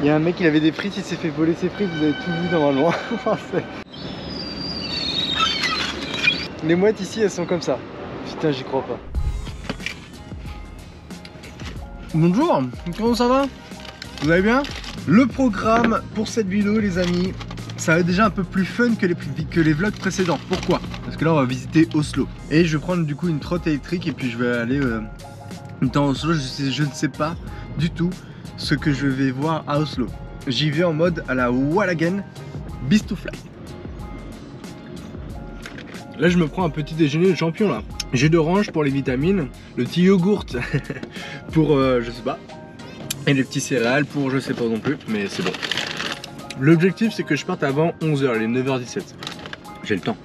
Il y a un mec, il avait des frites, il s'est fait voler ses frites, vous avez tout vu normalement. Les mouettes ici, elles sont comme ça. Putain, j'y crois pas. Bonjour, comment ça va? Vous allez bien? Le programme pour cette vidéo, les amis, ça va être déjà un peu plus fun que les vlogs précédents. Pourquoi? Parce que là, on va visiter Oslo. Et je vais prendre du coup une trotte électrique et puis je vais aller dans Oslo. Je ne sais pas du tout ce que je vais voir à Oslo. J'y vais en mode à la Wallagen Beast to Fly. Là, je me prends un petit déjeuner de champion là. Jus d'orange pour les vitamines, le petit yogourt pour je sais pas, et les petits céréales pour je sais pas non plus, mais c'est bon. L'objectif c'est que je parte avant 11h, il est 9h17. J'ai le temps.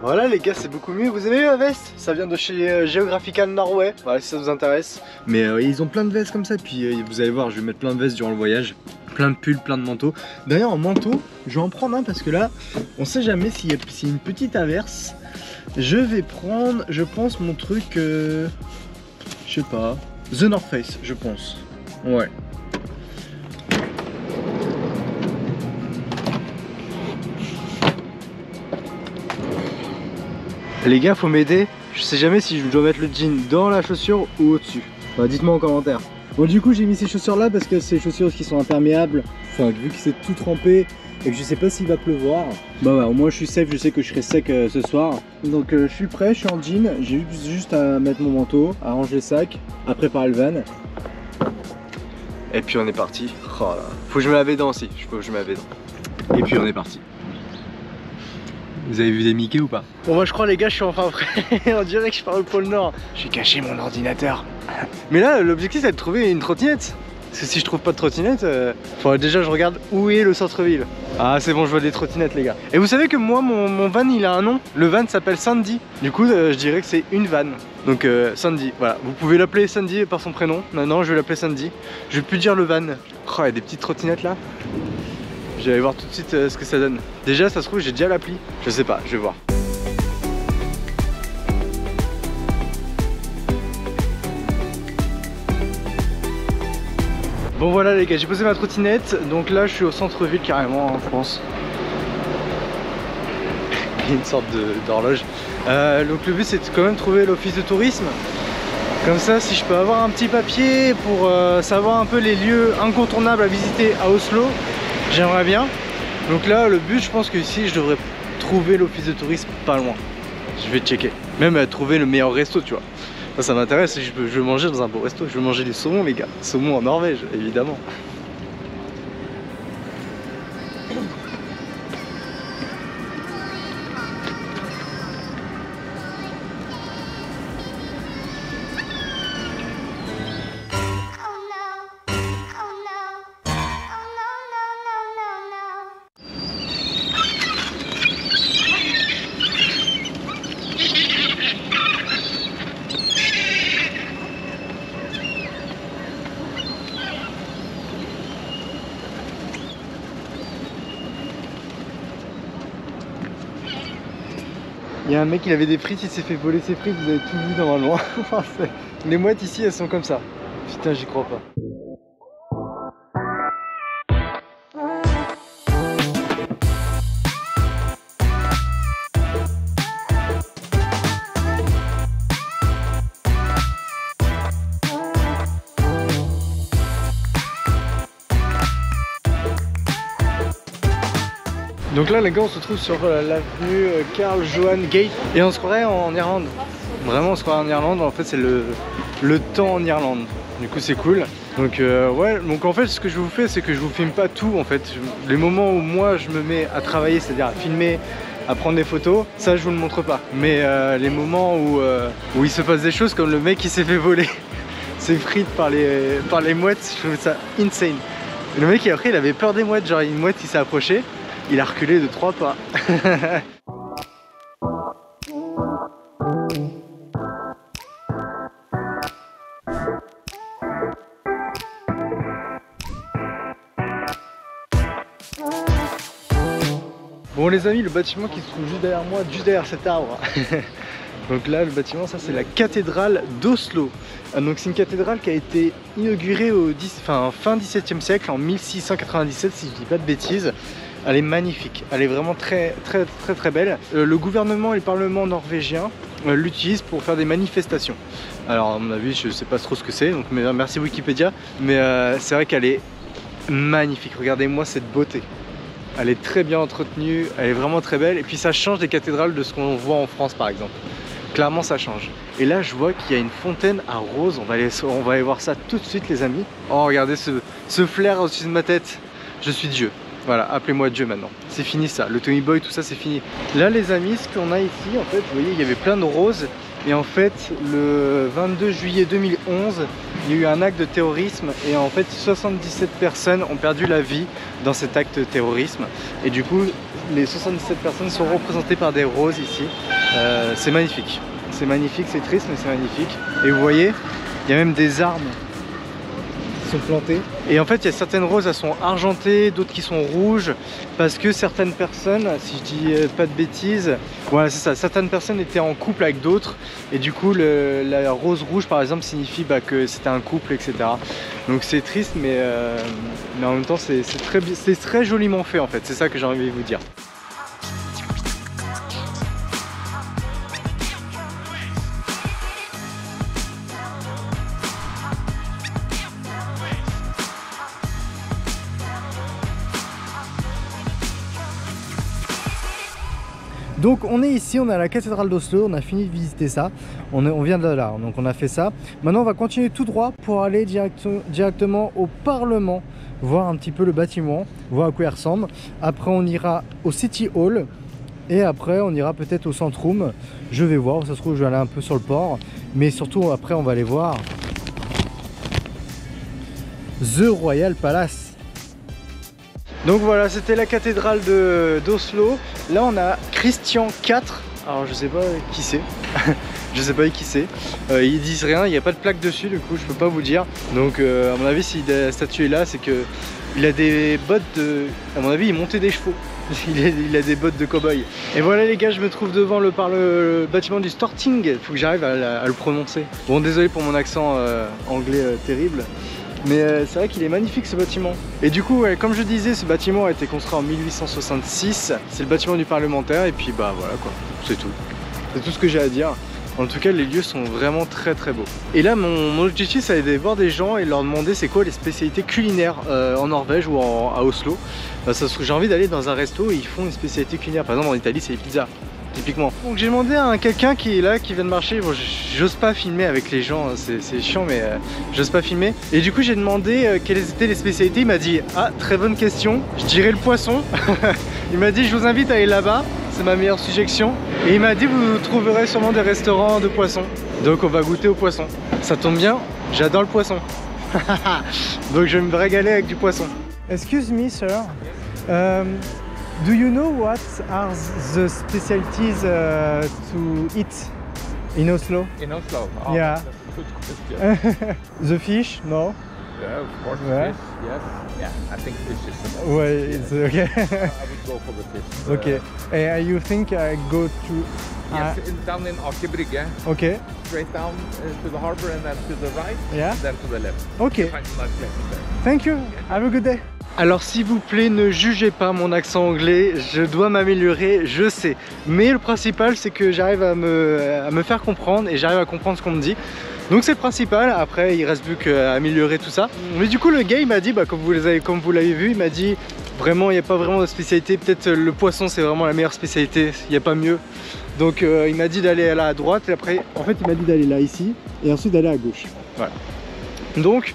Voilà les gars, c'est beaucoup mieux. Vous avez vu la veste? Ça vient de chez Geographical Norway, voilà si ça vous intéresse. Mais ils ont plein de vestes comme ça, puis vous allez voir, je vais mettre plein de vestes durant le voyage. Plein de pulls, plein de manteaux. D'ailleurs en manteau, je vais en prendre un parce que là, on sait jamais s'il y a une petite averse. Je vais prendre, je pense, mon truc, je sais pas, The North Face, je pense. Ouais. Les gars, faut m'aider. Je sais jamais si je dois mettre le jean dans la chaussure ou au-dessus. Bah, dites-moi en commentaire. Bon, du coup, j'ai mis ces chaussures là parce que c'est des chaussures qui sont imperméables. Enfin, vu que c'est tout trempé et que je sais pas s'il va pleuvoir. Bah ouais, au moins je suis safe, je sais que je serai sec ce soir. Donc je suis prêt, je suis en jean. J'ai juste à mettre mon manteau, à ranger le sac, à préparer le van. Et puis on est parti. Oh là. Faut que je me lave les dents aussi. Faut que je me lave les dents. Et puis on est parti. Vous avez vu des Mickey ou pas? Bon moi je crois les gars, je suis enfin prêt. On dirait que je pars au pôle Nord. J'ai caché mon ordinateur. Mais là l'objectif c'est de trouver une trottinette. Parce que si je trouve pas de trottinette, faudrait déjà je regarde où est le centre-ville. Ah c'est bon, je vois des trottinettes les gars. Et vous savez que moi mon van il a un nom. Le van s'appelle Sandy. Du coup je dirais que c'est une van. Donc Sandy, voilà. Vous pouvez l'appeler Sandy par son prénom. Maintenant je vais l'appeler Sandy. Je vais plus dire le van. Oh il y a des petites trottinettes là. Je vais aller voir tout de suite ce que ça donne. Déjà ça se trouve j'ai déjà l'appli. Je sais pas, je vais voir. Bon voilà les gars, j'ai posé ma trottinette, donc là je suis au centre-ville carrément en France. Il y a une sorte d'horloge. Donc le but c'est de quand même trouver l'office de tourisme. Comme ça si je peux avoir un petit papier pour savoir un peu les lieux incontournables à visiter à Oslo, j'aimerais bien. Donc là le but je pense que ici je devrais trouver l'office de tourisme pas loin. Je vais checker. Même trouver le meilleur resto tu vois. Ça m'intéresse, je veux manger dans un beau resto, je veux manger du saumon les gars. Saumon en Norvège, évidemment. Il y a un mec, il avait des frites, il s'est fait voler ses frites, vous avez tout vu normalement. Les mouettes ici, elles sont comme ça. Putain, j'y crois pas. Donc là les gars on se trouve sur l'avenue Karl Johan Gate et on se croirait en Irlande. Vraiment on se croirait en Irlande, en fait c'est le temps en Irlande. Du coup c'est cool. Donc ouais, donc en fait ce que je vous fais c'est que je vous filme pas tout en fait. Les moments où moi je me mets à travailler, c'est-à-dire à filmer, à prendre des photos, ça je vous le montre pas. Mais les moments où il se passe des choses comme le mec qui s'est fait voler ses frites par les mouettes, je trouve ça insane. Et le mec après il avait peur des mouettes, genre une mouette qui s'est approchée. Il a reculé de 3 pas. Bon les amis, le bâtiment qui se trouve juste derrière moi, juste derrière cet arbre. Donc là le bâtiment, ça c'est la cathédrale d'Oslo. Donc c'est une cathédrale qui a été inaugurée au fin 17e siècle, en 1697 si je dis pas de bêtises. Elle est magnifique, elle est vraiment très belle. Le gouvernement et le parlement norvégien l'utilisent pour faire des manifestations. Alors à mon avis je sais pas trop ce que c'est, donc merci Wikipédia. Mais c'est vrai qu'elle est magnifique, regardez-moi cette beauté. Elle est très bien entretenue, elle est vraiment très belle. Et puis ça change des cathédrales de ce qu'on voit en France par exemple. Clairement ça change. Et là je vois qu'il y a une fontaine à roses, on va aller voir ça tout de suite les amis. Oh regardez ce flair au-dessus de ma tête, je suis Dieu. Voilà, appelez-moi Dieu maintenant. C'est fini ça, le Tommy Boy, tout ça c'est fini. Là les amis, ce qu'on a ici, en fait, vous voyez, il y avait plein de roses. Et en fait, le 22 juillet 2011, il y a eu un acte de terrorisme. Et en fait, 77 personnes ont perdu la vie dans cet acte de terrorisme. Et du coup, les 77 personnes sont représentées par des roses ici. C'est magnifique. C'est magnifique, c'est triste, mais c'est magnifique. Et vous voyez, il y a même des armes sont plantées. Et en fait il y a certaines roses, elles sont argentées, d'autres qui sont rouges, parce que certaines personnes, si je dis pas de bêtises, voilà c'est ça, certaines personnes étaient en couple avec d'autres, et du coup la rose rouge par exemple signifie que c'était un couple, etc. Donc c'est triste, mais en même temps c'est très joliment fait en fait, c'est ça que j'ai envie de vous dire. Donc on est ici, on est à la cathédrale d'Oslo, on a fini de visiter ça, on vient de là, donc on a fait ça. Maintenant on va continuer tout droit pour aller directement au Parlement, voir un petit peu le bâtiment, voir à quoi il ressemble. Après on ira au City Hall et après on ira peut-être au Centrum. Je vais voir, ça se trouve je vais aller un peu sur le port, mais surtout après on va aller voir The Royal Palace. Donc voilà, c'était la cathédrale d'Oslo. Là on a Christian IV. Alors je sais pas qui c'est. Je sais pas qui c'est. Ils disent rien, il n'y a pas de plaque dessus, du coup je peux pas vous dire. Donc à mon avis si la statue est là, c'est que il a des bottes de... À mon avis il montait des chevaux. Il a des bottes de cow-boy. Et voilà les gars, je me trouve devant le bâtiment du Storting. Il faut que j'arrive à le prononcer. Bon désolé pour mon accent anglais terrible. Mais c'est vrai qu'il est magnifique ce bâtiment. Et du coup, comme je disais, ce bâtiment a été construit en 1866. C'est le bâtiment du parlementaire et puis bah voilà quoi, c'est tout. C'est tout ce que j'ai à dire. En tout cas, les lieux sont vraiment très beaux. Et là, mon objectif, c'est d'aller voir des gens et leur demander c'est quoi les spécialités culinaires en Norvège ou à Oslo. J'ai envie d'aller dans un resto et ils font une spécialité culinaire. Par exemple, en Italie, c'est les pizzas. Typiquement. Donc j'ai demandé à quelqu'un qui est là, qui vient de marcher. Bon, j'ose pas filmer avec les gens, c'est chiant, mais j'ose pas filmer. Et du coup j'ai demandé quelles étaient les spécialités. Il m'a dit ah très bonne question, je dirais le poisson. Il m'a dit je vous invite à aller là-bas, c'est ma meilleure suggestion. Et il m'a dit vous trouverez sûrement des restaurants de poisson. Donc on va goûter au poisson. Ça tombe bien, j'adore le poisson. Donc je vais me régaler avec du poisson. Excuse me sir. Do you know what are the specialties to eat in Oslo? In Oslo? Oh, yeah. That's a good question. The fish? No? Yeah, of course, Yeah. fish, yes. Yeah, I think fish is the best. Well, it's okay. I would go for the fish. Okay. You think I go to... Yes, down in Akebrygge. Okay. Straight down to the harbor and then to the right. Yeah. And then to the left. Okay. Find a nice place there. Thank you. Have a good day. Alors s'il vous plaît, ne jugez pas mon accent anglais, je dois m'améliorer, je sais. Mais le principal, c'est que j'arrive à me faire comprendre et j'arrive à comprendre ce qu'on me dit. Donc c'est le principal, après il reste plus qu'à améliorer tout ça. Mais du coup le gars il m'a dit, comme vous l'avez vu, il m'a dit vraiment il n'y a pas vraiment de spécialité. Peut-être le poisson c'est vraiment la meilleure spécialité, il n'y a pas mieux. Donc il m'a dit d'aller là à droite et après en fait il m'a dit d'aller là ici et ensuite d'aller à gauche. Voilà. Donc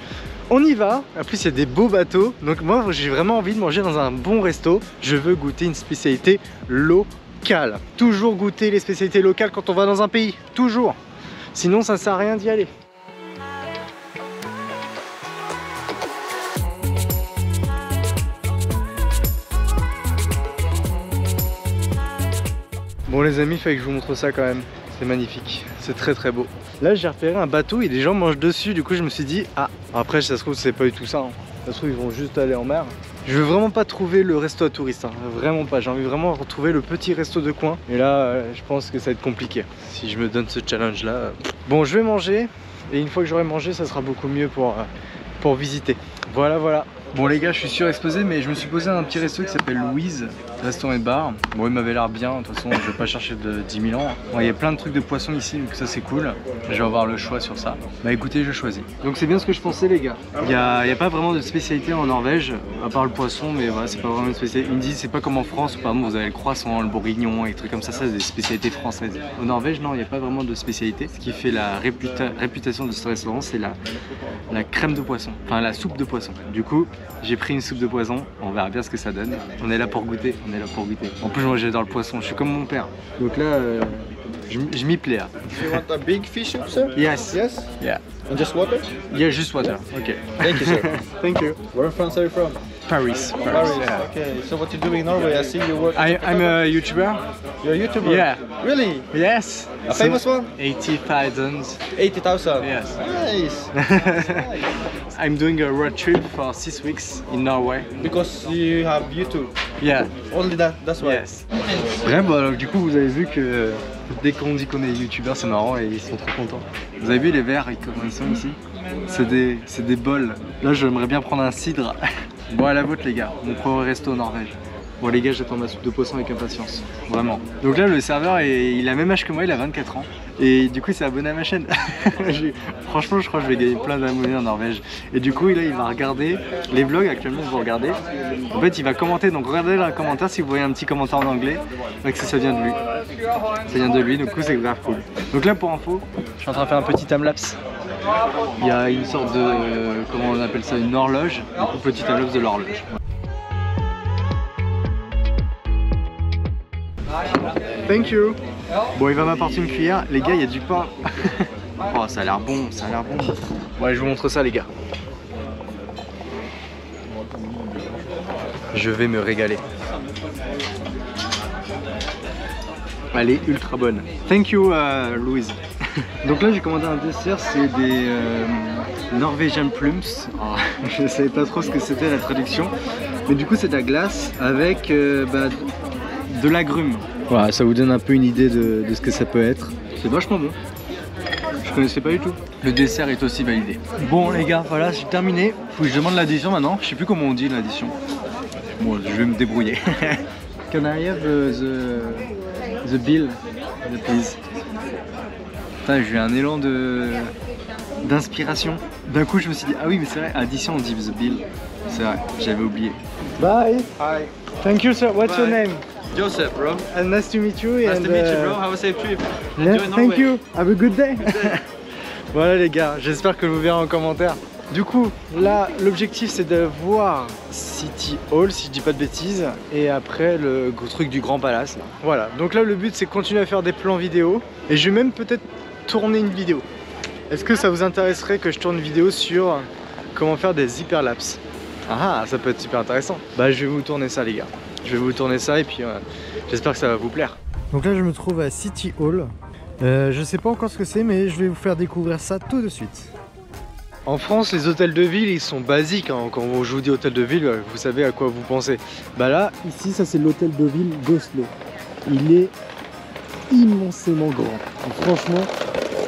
on y va, en plus il y a des beaux bateaux, donc moi j'ai vraiment envie de manger dans un bon resto. Je veux goûter une spécialité locale. Toujours goûter les spécialités locales quand on va dans un pays, toujours. Sinon ça ne sert à rien d'y aller. Bon les amis, il fallait que je vous montre ça quand même. C'est magnifique, c'est très beau. Là j'ai repéré un bateau et des gens mangent dessus, du coup je me suis dit ah, après ça se trouve c'est pas du tout ça, hein. Ça se trouve ils vont juste aller en mer. Je veux vraiment pas trouver le resto à touristes, hein. Vraiment pas. J'ai envie vraiment de retrouver le petit resto de coin. Et là, je pense que ça va être compliqué si je me donne ce challenge là. Bon, je vais manger et une fois que j'aurai mangé, ça sera beaucoup mieux pour visiter. Voilà, voilà. Bon les gars, je suis surexposé, mais je me suis posé à un petit resto qui s'appelle Louise, restaurant et bar. Bon, il m'avait l'air bien, de toute façon, je vais pas chercher de 10 000 ans. Bon, il y a plein de trucs de poisson ici, donc ça c'est cool. Je vais avoir le choix sur ça. Bah écoutez, je choisis. Donc c'est bien ce que je pensais les gars. Il y a pas vraiment de spécialité en Norvège, à part le poisson, mais voilà, c'est pas vraiment une spécialité. Ils me disent, c'est pas comme en France, où par exemple vous avez le croissant, le bourguignon et des trucs comme ça, c'est des spécialités françaises. Au Norvège, non, il n'y a pas vraiment de spécialité. Ce qui fait la réputation de ce restaurant, c'est la crème de poisson, enfin la soupe de poisson. Du coup, j'ai pris une soupe de poisson, on verra bien ce que ça donne. On est là pour goûter, on est là pour goûter. En plus moi j'adore le poisson, je suis comme mon père. Donc là, je m'y plais là. You want a big fish soup, sir? Yes. Yes? Yeah. And just water? Yeah, just water. Okay. Thank you, sir. Thank you. Where in France are you from? Paris. Paris. Yeah. Okay, so what you do in Norway? I see you work. I'm a YouTuber. You're a YouTuber? Yeah. Really? Yes. A famous one? 80,000. 80,000? Yes. Nice. Nice. I'm doing a road trip for 6 weeks in Norway. Because you have YouTube. Yeah. Only that, that's why. Yes. Bref, bon, alors, du coup vous avez vu que dès qu'on dit qu'on est youtubeur c'est marrant et ils sont trop contents. Vous avez vu les verres comment ils sont ici? C'est des bols. Là j'aimerais bien prendre un cidre. Bon à la vôtre les gars, mon premier resto en Norvège. Bon les gars, j'attends ma soupe de poisson avec impatience, vraiment. Donc là le serveur il a le même âge que moi, il a 24 ans. Et du coup il s'est abonné à ma chaîne. Franchement je crois que je vais gagner plein d'abonnés en Norvège. Et du coup là il va regarder les vlogs actuellement, vous regardez. En fait il va commenter, donc regardez dans les commentaires si vous voyez un petit commentaire en anglais. Donc ça vient de lui. Ça vient de lui, du coup c'est grave cool. Donc là pour info, je suis en train de faire un petit timelapse. Il y a une sorte de, comment on appelle ça, une horloge. Du coup petit timelapse de l'horloge. Thank you. Bon, il va m'apporter une cuillère. Les gars, il y a du pain. Oh, ça a l'air bon, ça a l'air bon. Ouais, je vous montre ça, les gars. Je vais me régaler. Elle est ultra bonne. Thank you, Louise. Donc là, j'ai commandé un dessert, c'est des Norwegian Plums. Oh, je ne savais pas trop ce que c'était la traduction. Mais du coup, c'est de la glace avec de l'agrumes. Voilà, ça vous donne un peu une idée de ce que ça peut être. C'est vachement bon. Je connaissais pas du tout. Le dessert est aussi validé. Bon les gars, voilà, j'ai terminé. Faut que je demande l'addition maintenant. Je sais plus comment on dit l'addition. Bon, je vais me débrouiller. Can I have the bill, please? Putain, j'ai eu un élan d'inspiration. D'un coup, je me suis dit, ah oui, mais c'est vrai, addition, on dit the bill. C'est vrai, j'avais oublié. Bye. Hi. Thank you, sir. What's your name? Joseph, bro. And nice to meet you. Nice to meet you, bro. Have a safe trip. Enjoy Norway. Thank you. Have a good day. Voilà les gars, j'espère que vous verrez en commentaire. Du coup, là, l'objectif c'est de voir City Hall, si je dis pas de bêtises, et après le truc du Grand Palace. Là. Voilà, donc là le but c'est de continuer à faire des plans vidéo, et je vais même peut-être tourner une vidéo. Est-ce que ça vous intéresserait que je tourne une vidéo sur comment faire des hyperlapses? Ah, ça peut être super intéressant. Bah je vais vous tourner ça les gars. Je vais vous tourner ça et puis j'espère que ça va vous plaire. Donc là je me trouve à City Hall. Je sais pas encore ce que c'est, mais je vais vous faire découvrir ça tout de suite. En France, les hôtels de ville, ils sont basiques. Hein. Quand je vous dis hôtel de ville, vous savez à quoi vous pensez. Bah là, ici, ça c'est l'hôtel de ville d'Oslo. Il est immensément grand. Franchement,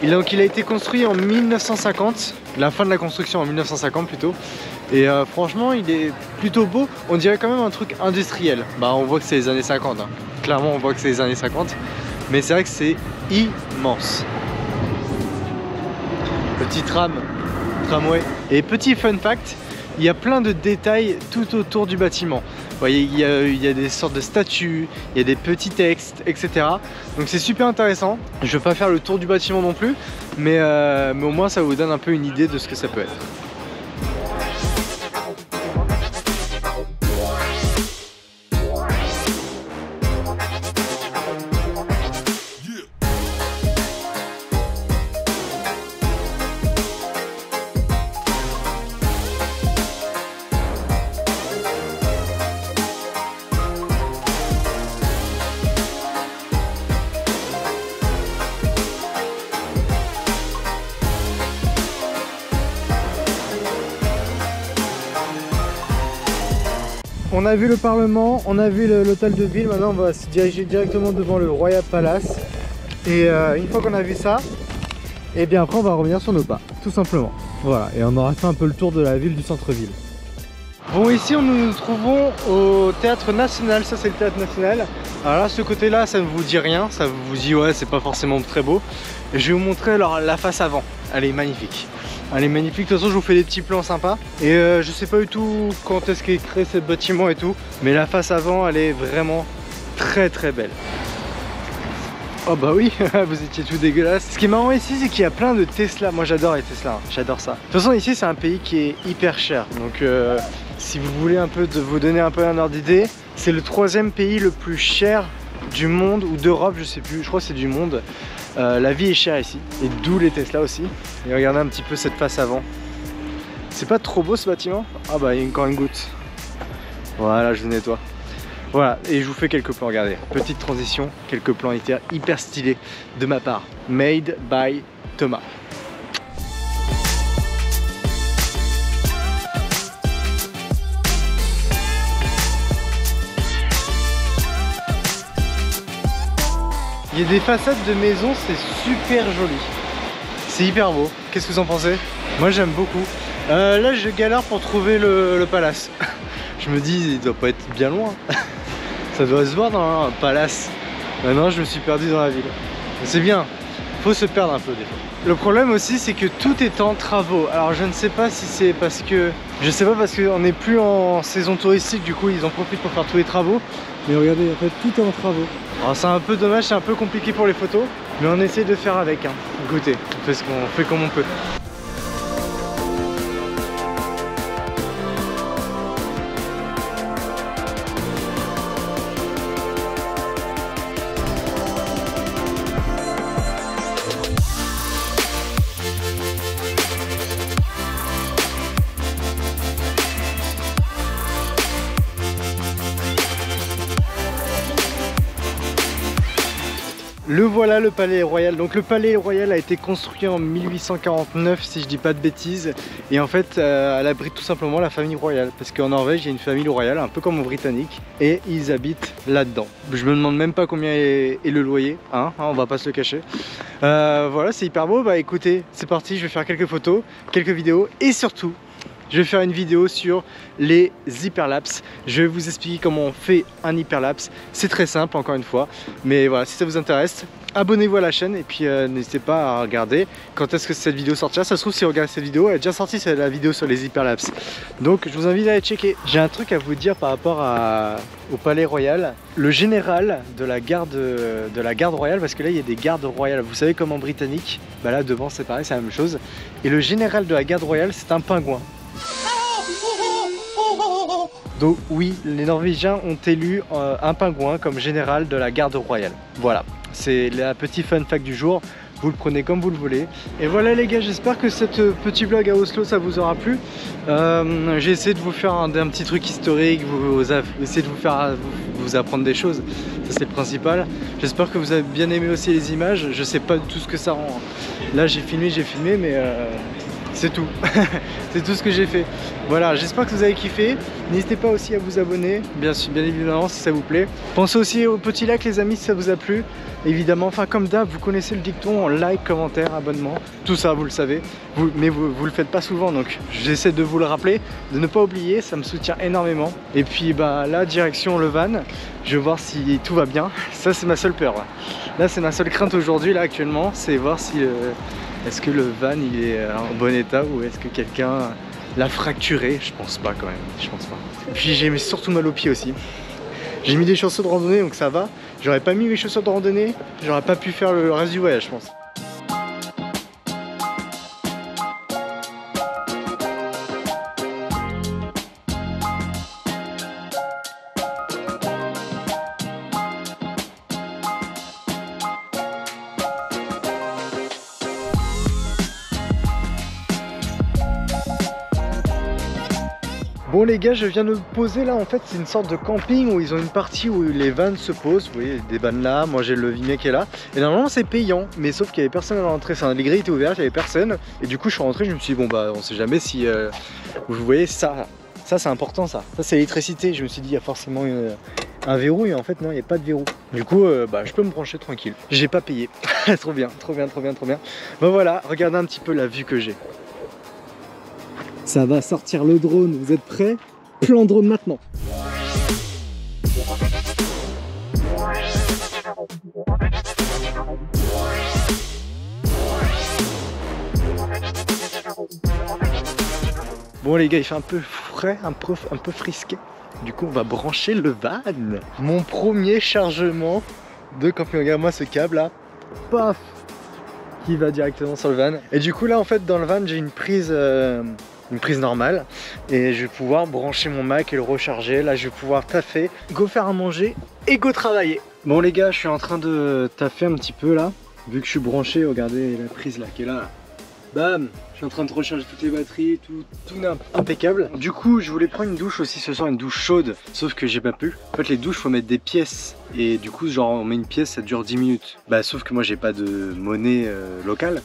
il a été construit en 1950. La fin de la construction en 1950 plutôt. Et franchement, il est plutôt beau. On dirait quand même un truc industriel. Bah, on voit que c'est les années 50. Hein. Clairement, on voit que c'est les années 50. Mais c'est vrai que c'est immense. Petit tramway. Et petit fun fact, il y a plein de détails tout autour du bâtiment. Vous voyez, il y a des sortes de statues, il y a des petits textes, etc. Donc c'est super intéressant. Je ne vais pas faire le tour du bâtiment non plus, mais au moins ça vous donne un peu une idée de ce que ça peut être. On a vu le Parlement, on a vu l'hôtel de ville, maintenant on va se diriger directement devant le Royal Palace. Et une fois qu'on a vu ça, et bien après on va revenir sur nos pas, tout simplement. Voilà, et on aura fait un peu le tour de la ville, du centre-ville. Bon, ici nous nous trouvons au Théâtre National, ça c'est le Théâtre National. Alors là, ce côté-là, ça ne vous dit rien, ça vous dit ouais, c'est pas forcément très beau. Et je vais vous montrer alors, la face avant, elle est magnifique. Elle est magnifique, de toute façon je vous fais des petits plans sympas. Et je sais pas du tout quand est-ce qu'est créé ce bâtiment et tout, mais la face avant, elle est vraiment très très belle. Oh bah oui, vous étiez tout dégueulasse. Ce qui est marrant ici, c'est qu'il y a plein de Tesla. Moi j'adore les Tesla, hein. J'adore ça. De toute façon ici c'est un pays qui est hyper cher. Donc si vous voulez un peu vous donner un peu un ordre d'idée, c'est le 3e pays le plus cher du monde ou d'Europe, je sais plus, je crois que c'est du monde. La vie est chère ici, et d'où les Tesla aussi. Et regardez un petit peu cette face avant. C'est pas trop beau ce bâtiment? Ah bah il y a encore une goutte. Voilà, je vous nettoie. Voilà, et je vous fais quelques plans, regardez. Petite transition, quelques plans hyper stylés de ma part. Made by Thomas. Il y a des façades de maisons, c'est super joli. C'est hyper beau. Qu'est-ce que vous en pensez? Moi j'aime beaucoup. Là je galère pour trouver le palace. Je me dis, il doit pas être bien loin. Ça doit se voir dans un palace. Maintenant je me suis perdu dans la ville. C'est bien, faut se perdre un peu des fois. Le problème aussi c'est que tout est en travaux. Alors je ne sais pas si c'est parce que... Je sais pas parce qu'on n'est plus en saison touristique, du coup ils en profitent pour faire tous les travaux. Mais regardez, en fait tout est en travaux. Alors c'est un peu dommage, c'est un peu compliqué pour les photos. Mais on essaie de faire avec, hein. Écoutez, on fait ce qu'on fait comme on peut. Le voilà, le palais royal. Donc le palais royal a été construit en 1849 si je dis pas de bêtises. Et en fait elle abrite tout simplement la famille royale. Parce qu'en Norvège il y a une famille royale, un peu comme aux Britanniques. Et ils habitent là-dedans. Je me demande même pas combien est le loyer, hein, on va pas se le cacher. Voilà, c'est hyper beau. Bah écoutez, c'est parti, je vais faire quelques photos, quelques vidéos. Et surtout, je vais faire une vidéo sur les hyperlapses. Je vais vous expliquer comment on fait un hyperlapse. C'est très simple encore une fois. Mais voilà, si ça vous intéresse, abonnez-vous à la chaîne. Et puis n'hésitez pas à regarder quand est-ce que cette vidéo sortira. Ça se trouve si vous regardez cette vidéo, elle est déjà sortie, c'est la vidéo sur les hyperlapses. Donc je vous invite à aller checker. J'ai un truc à vous dire par rapport au palais royal. Le général de la garde royale, parce que là il y a des gardes royales. Vous savez comme en britannique, bah là devant c'est pareil, c'est la même chose. Et le général de la garde royale, c'est un pingouin. Donc oui, les Norvégiens ont élu un pingouin comme général de la garde royale. Voilà, c'est la petite fun fact du jour. Vous le prenez comme vous le voulez. Et voilà les gars, j'espère que cette petit vlog à Oslo ça vous aura plu. J'ai essayé de vous faire un petit truc historique, essayer de vous faire vous apprendre des choses. Ça c'est le principal. J'espère que vous avez bien aimé aussi les images. Je sais pas du tout ce que ça rend. Là j'ai filmé mais c'est tout. C'est tout ce que j'ai fait. Voilà, j'espère que vous avez kiffé. N'hésitez pas aussi à vous abonner, bien évidemment si ça vous plaît. Pensez aussi au petit like les amis si ça vous a plu. Évidemment, enfin comme d'hab, vous connaissez le dicton, like, commentaire, abonnement, tout ça vous le savez. Mais vous le faites pas souvent, donc j'essaie de vous le rappeler, de ne pas oublier, ça me soutient énormément. Et puis bah là, direction le van, je vais voir si tout va bien. Ça c'est ma seule peur. Là c'est ma seule crainte aujourd'hui, là actuellement, c'est voir si... est-ce que le van il est en bon état ou est-ce que quelqu'un l'a fracturé? Je pense pas quand même, je pense pas. Et puis j'ai surtout mal aux pieds aussi. J'ai mis des chaussures de randonnée donc ça va. J'aurais pas mis mes chaussures de randonnée, j'aurais pas pu faire le reste du voyage je pense. Bon les gars, je viens de me poser là, en fait c'est une sorte de camping où ils ont une partie où les vannes se posent, vous voyez des vannes là, moi j'ai le Vimet qui est là, et normalement c'est payant, mais sauf qu'il y avait personne à l'entrée, les grilles étaient ouvertes, il y avait personne, et du coup je suis rentré, je me suis dit bon bah on sait jamais si, vous voyez ça Ça c'est important ça. Ça c'est l'électricité. Je me suis dit il y a forcément un verrou et en fait non, il n'y a pas de verrou. Du coup bah, je peux me brancher tranquille. J'ai pas payé. Trop bien, trop bien, trop bien, trop bien. Bon voilà, regardez un petit peu la vue que j'ai. Ça va sortir le drone, vous êtes prêts? Plan drone maintenant. Bon les gars, il fait un peu frais, un peu frisqué. Du coup on va brancher le van. Mon premier chargement de camping. Regarde-moi ce câble là. Paf, qui va directement sur le van. Et du coup là en fait dans le van j'ai une prise normale. Et je vais pouvoir brancher mon Mac et le recharger. Là je vais pouvoir taffer, go faire à manger et go travailler. Bon les gars, je suis en train de taffer un petit peu là. Vu que je suis branché, regardez la prise là qui est là. Bam, je suis en train de recharger toutes les batteries, tout impeccable. Du coup, je voulais prendre une douche aussi ce soir, une douche chaude, sauf que j'ai pas pu. En fait, les douches, faut mettre des pièces. Et du coup, genre, on met une pièce, ça dure 10 minutes. Bah, sauf que moi, j'ai pas de monnaie locale.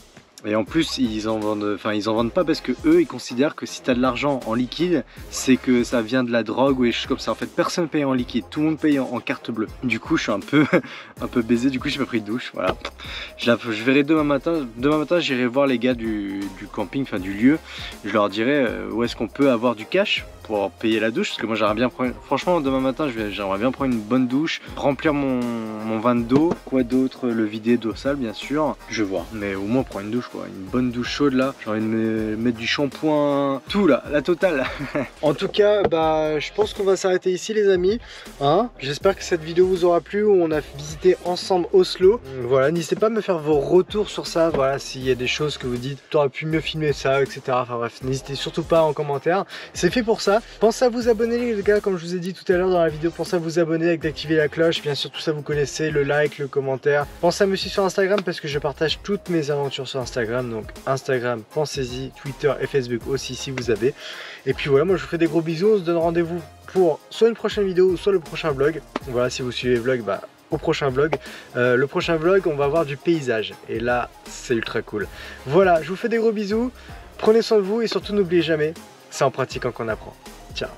Et en plus, ils en vendent pas parce que eux, ils considèrent que si t'as de l'argent en liquide, c'est que ça vient de la drogue ou des choses comme ça. En fait, personne paye en liquide, tout le monde paye en carte bleue. Du coup, je suis un peu baisé. Du coup, j'ai pas pris de douche. Voilà. Je verrai demain matin. Demain matin, j'irai voir les gars du camping, enfin du lieu. Je leur dirai où est-ce qu'on peut avoir du cash pour payer la douche, parce que moi j'aimerais bien prendre, franchement demain matin j'aimerais bien prendre une bonne douche, remplir mon van d'eau, quoi d'autre, le vider d'eau sale bien sûr, je vais voir, mais au moins prendre une douche quoi, une bonne douche chaude là, j'ai envie de mettre du shampoing, tout là, la totale. En tout cas bah je pense qu'on va s'arrêter ici les amis, hein, j'espère que cette vidéo vous aura plu, où on a visité ensemble Oslo. Voilà, n'hésitez pas à me faire vos retours sur ça, voilà, s'il y a des choses que vous dites, t'aurais pu mieux filmer ça, etc. Enfin bref, n'hésitez surtout pas en commentaire, c'est fait pour ça. Pensez à vous abonner les gars, comme je vous ai dit tout à l'heure dans la vidéo, pensez à vous abonner avec d'activer la cloche, bien sûr tout ça vous connaissez, le like, le commentaire. Pensez à me suivre sur Instagram parce que je partage toutes mes aventures sur Instagram, donc Instagram, pensez-y, Twitter et Facebook aussi si vous avez. Et puis voilà, moi je vous fais des gros bisous, on se donne rendez-vous pour soit une prochaine vidéo, soit le prochain vlog. Voilà, si vous suivez le vlog, bah au prochain vlog. Le prochain vlog, on va voir du paysage et là c'est ultra cool. Voilà, je vous fais des gros bisous, prenez soin de vous et surtout n'oubliez jamais, c'est en pratiquant qu'on apprend. Ciao.